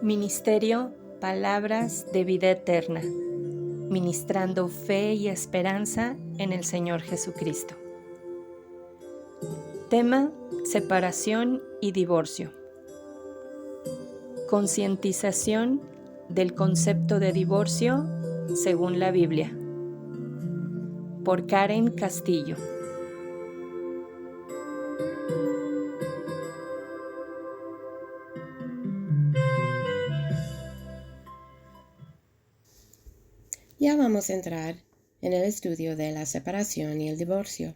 Ministerio Palabras de Vida Eterna, ministrando fe y esperanza en el Señor Jesucristo. Tema: separación y divorcio. Concientización del concepto de divorcio según la Biblia. Por Karen Castillo. Ya vamos a entrar en el estudio de la separación y el divorcio.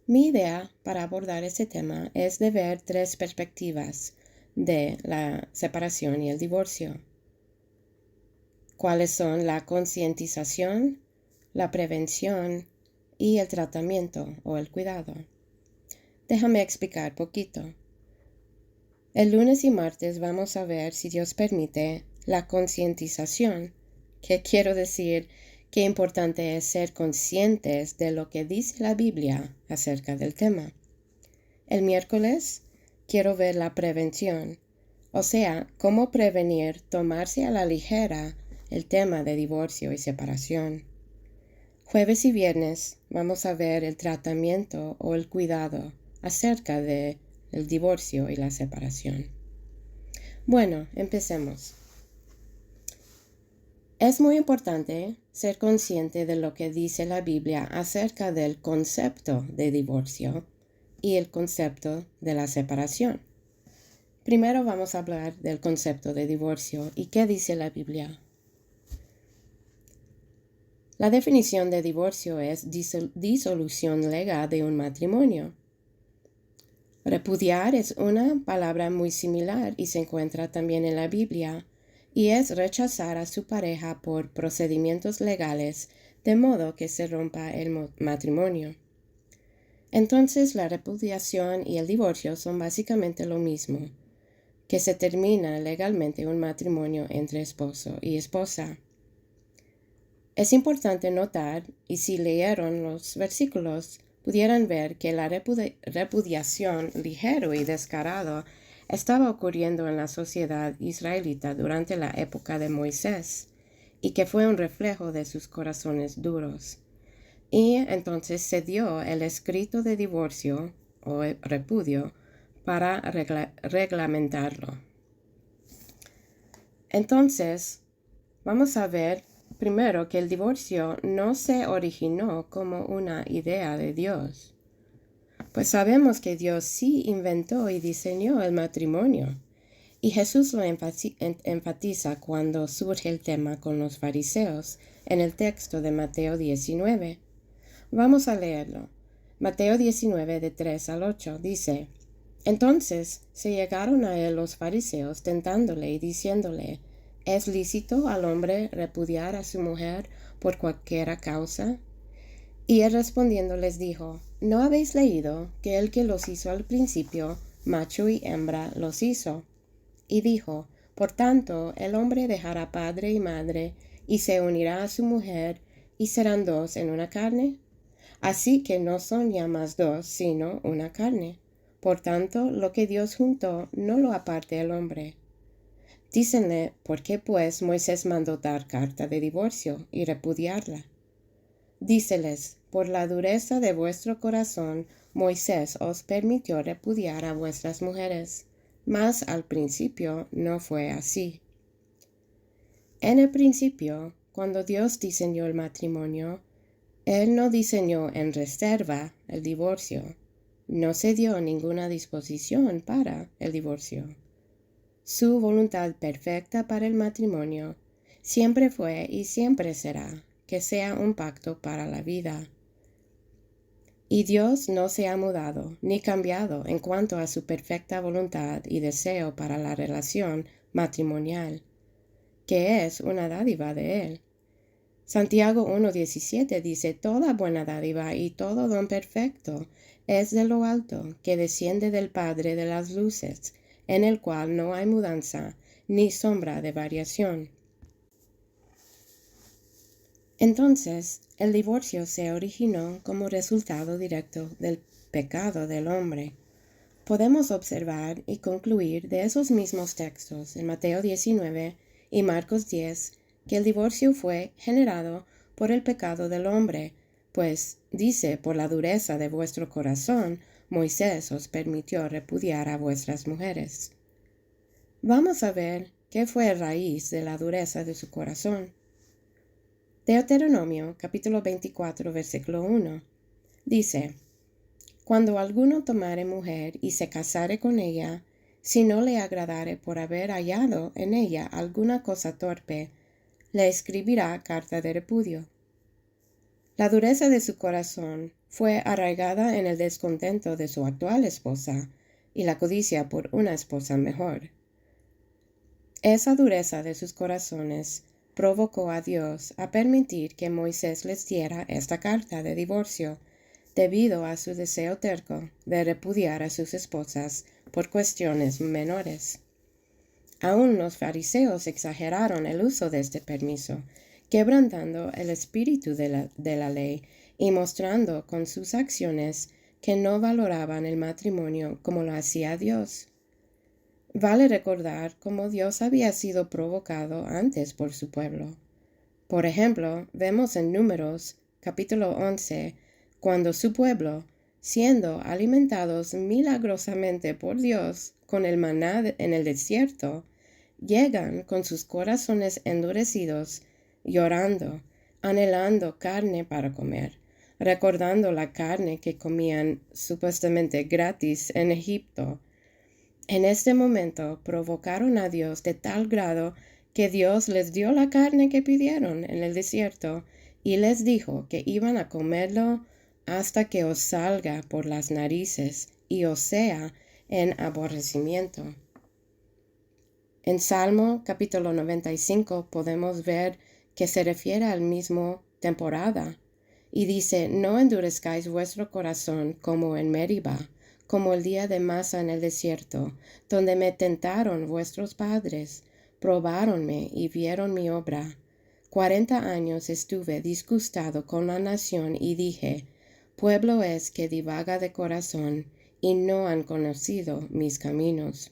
Mi idea para abordar este tema es de ver tres perspectivas de la separación y el divorcio. ¿Cuáles son la concientización, la prevención y el tratamiento o el cuidado? Déjame explicar poquito. El lunes y martes vamos a ver, si Dios permite, la concientización, que quiero decir qué importante es ser conscientes de lo que dice la Biblia acerca del tema. El miércoles quiero ver la prevención, o sea, cómo prevenir tomarse a la ligera el tema de divorcio y separación. Jueves y viernes vamos a ver el tratamiento o el cuidado acerca de el divorcio y la separación. Bueno, empecemos. Es muy importante ser consciente de lo que dice la Biblia acerca del concepto de divorcio y el concepto de la separación. Primero vamos a hablar del concepto de divorcio y qué dice la Biblia. La definición de divorcio es disolución legal de un matrimonio. Repudiar es una palabra muy similar y se encuentra también en la Biblia, y es rechazar a su pareja por procedimientos legales de modo que se rompa el matrimonio. Entonces, la repudiación y el divorcio son básicamente lo mismo, que se termina legalmente un matrimonio entre esposo y esposa. Es importante notar, y si leyeron los versículos, pudieran ver que la repudiación ligero y descarado estaba ocurriendo en la sociedad israelita durante la época de Moisés, y que fue un reflejo de sus corazones duros. Y entonces se dio el escrito de divorcio o repudio para reglamentarlo. Entonces, vamos a ver primero que el divorcio no se originó como una idea de Dios. Pues sabemos que Dios sí inventó y diseñó el matrimonio. Y Jesús lo enfatiza cuando surge el tema con los fariseos en el texto de Mateo 19. Vamos a leerlo. Mateo 19, de 3 al 8, dice: Entonces se llegaron a él los fariseos tentándole y diciéndole: ¿Es lícito al hombre repudiar a su mujer por cualquiera causa? Y él respondiendo les dijo: ¿No habéis leído que el que los hizo al principio, macho y hembra, los hizo? Y dijo: Por tanto, el hombre dejará padre y madre, y se unirá a su mujer, y serán dos en una carne. Así que no son ya más dos, sino una carne. Por tanto, lo que Dios juntó, no lo aparte el hombre. Dícenle: ¿por qué pues Moisés mandó dar carta de divorcio y repudiarla? Díceles: por la dureza de vuestro corazón, Moisés os permitió repudiar a vuestras mujeres, mas al principio no fue así. En el principio, cuando Dios diseñó el matrimonio, Él no diseñó en reserva el divorcio. No se dio ninguna disposición para el divorcio. Su voluntad perfecta para el matrimonio siempre fue y siempre será que sea un pacto para la vida. Y Dios no se ha mudado ni cambiado en cuanto a su perfecta voluntad y deseo para la relación matrimonial, que es una dádiva de Él. Santiago 1:17 dice: Toda buena dádiva y todo don perfecto es de lo alto, que desciende del Padre de las luces, en el cual no hay mudanza ni sombra de variación. Entonces, el divorcio se originó como resultado directo del pecado del hombre. Podemos observar y concluir de esos mismos textos en Mateo 19 y Marcos 10 que el divorcio fue generado por el pecado del hombre, pues dice: por la dureza de vuestro corazón, Moisés os permitió repudiar a vuestras mujeres. Vamos a ver qué fue raíz de la dureza de su corazón. Deuteronomio capítulo 24 versículo 1 dice: cuando alguno tomare mujer y se casare con ella, si no le agradare por haber hallado en ella alguna cosa torpe, le escribirá carta de repudio. La dureza de su corazón fue arraigada en el descontento de su actual esposa y la codicia por una esposa mejor. Esa dureza de sus corazones provocó a Dios a permitir que Moisés les diera esta carta de divorcio, debido a su deseo terco de repudiar a sus esposas por cuestiones menores. Aún los fariseos exageraron el uso de este permiso, quebrantando el espíritu de la ley y mostrando con sus acciones que no valoraban el matrimonio como lo hacía Dios. Vale recordar cómo Dios había sido provocado antes por su pueblo. Por ejemplo, vemos en Números capítulo 11, cuando su pueblo, siendo alimentados milagrosamente por Dios con el maná en el desierto, llegan con sus corazones endurecidos, llorando, anhelando carne para comer, recordando la carne que comían supuestamente gratis en Egipto. En este momento provocaron a Dios de tal grado que Dios les dio la carne que pidieron en el desierto y les dijo que iban a comerlo hasta que os salga por las narices y os sea en aborrecimiento. En Salmo capítulo 95 podemos ver que se refiere al mismo temporada y dice: no endurezcáis vuestro corazón como en Meriba, como el día de Masa en el desierto, donde me tentaron vuestros padres, probáronme y vieron mi obra. 40 años estuve disgustado con la nación y dije: pueblo es que divaga de corazón, y no han conocido mis caminos.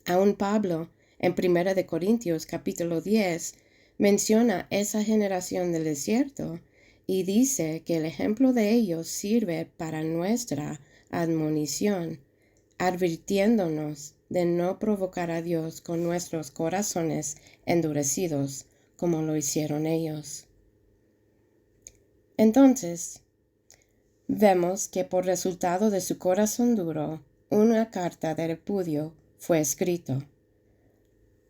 Aún Pablo, en 1 Corintios capítulo 10, menciona esa generación del desierto y dice que el ejemplo de ellos sirve para nuestra admonición, advirtiéndonos de no provocar a Dios con nuestros corazones endurecidos, como lo hicieron ellos. Entonces, vemos que por resultado de su corazón duro, una carta de repudio fue escrito.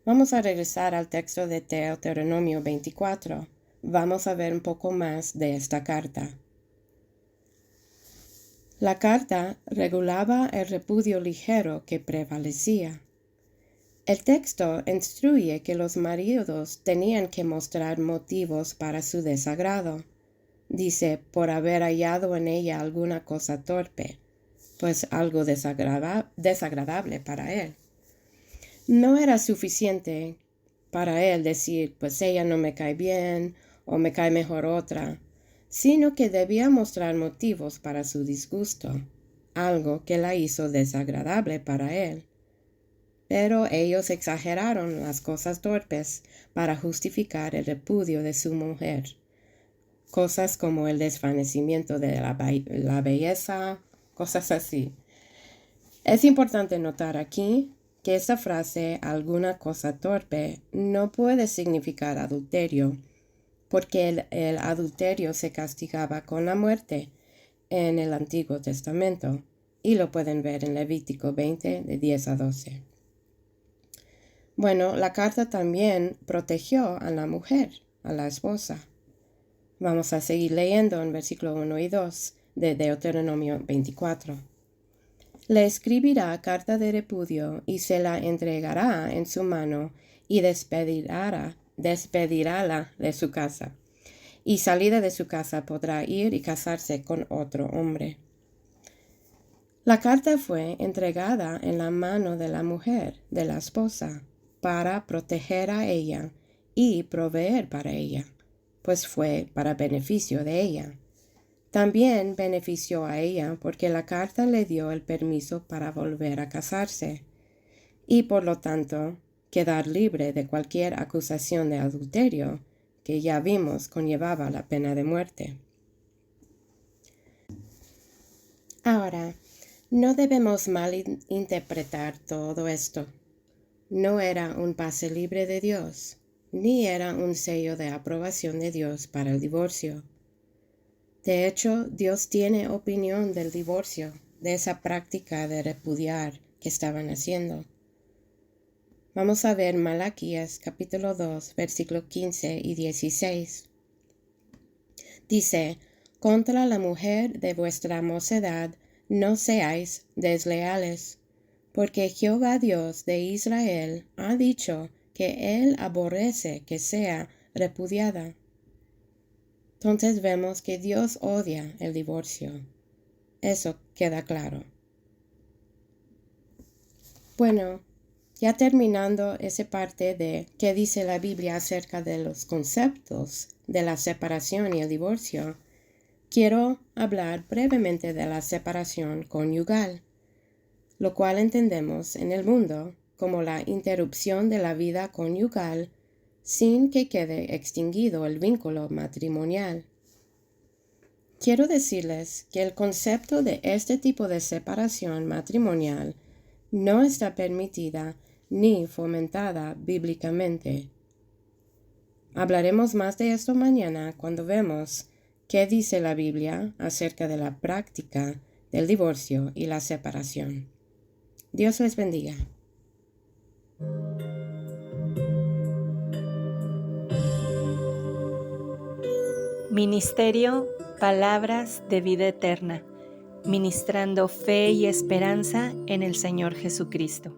Vamos a regresar al texto de Deuteronomio 24. Vamos a ver un poco más de esta carta. La carta regulaba el repudio ligero que prevalecía. El texto instruye que los maridos tenían que mostrar motivos para su desagrado. Dice: por haber hallado en ella alguna cosa torpe, pues algo desagradable para él. No era suficiente para él decir: pues ella no me cae bien o me cae mejor otra, sino que debía mostrar motivos para su disgusto, algo que la hizo desagradable para él. Pero ellos exageraron las cosas torpes para justificar el repudio de su mujer. Cosas como el desvanecimiento de la belleza, cosas así. Es importante notar aquí que esta frase, alguna cosa torpe, no puede significar adulterio, porque el adulterio se castigaba con la muerte en el Antiguo Testamento, y lo pueden ver en Levítico 20, de 10 a 12. Bueno, la carta también protegió a la mujer, a la esposa. Vamos a seguir leyendo en versículo 1 y 2 de Deuteronomio 24. Le escribirá carta de repudio y se la entregará en su mano y despedirála de su casa. Y salida de su casa podrá ir y casarse con otro hombre. La carta fue entregada en la mano de la mujer, de la esposa, para proteger a ella y proveer para ella, pues fue para beneficio de ella. También benefició a ella porque la carta le dio el permiso para volver a casarse y por lo tanto quedar libre de cualquier acusación de adulterio, que ya vimos conllevaba la pena de muerte. Ahora, no debemos malinterpretar todo esto. No era un pase libre de Dios, ni era un sello de aprobación de Dios para el divorcio. De hecho, Dios tiene opinión del divorcio, de esa práctica de repudiar que estaban haciendo. Vamos a ver Malaquías capítulo 2, versículo 15 y 16. Dice, contra la mujer de vuestra mocedad no seáis desleales, porque Jehová Dios de Israel ha dicho que él aborrece que sea repudiada. Entonces vemos que Dios odia el divorcio. Eso queda claro. Bueno, ya terminando esa parte de qué dice la Biblia acerca de los conceptos de la separación y el divorcio, quiero hablar brevemente de la separación conyugal, lo cual entendemos en el mundo como la interrupción de la vida conyugal sin que quede extinguido el vínculo matrimonial. Quiero decirles que el concepto de este tipo de separación matrimonial no está permitida ni fomentada bíblicamente. Hablaremos más de esto mañana cuando vemos qué dice la Biblia acerca de la práctica del divorcio y la separación. Dios les bendiga. Ministerio Palabras de Vida Eterna, ministrando fe y esperanza en el Señor Jesucristo.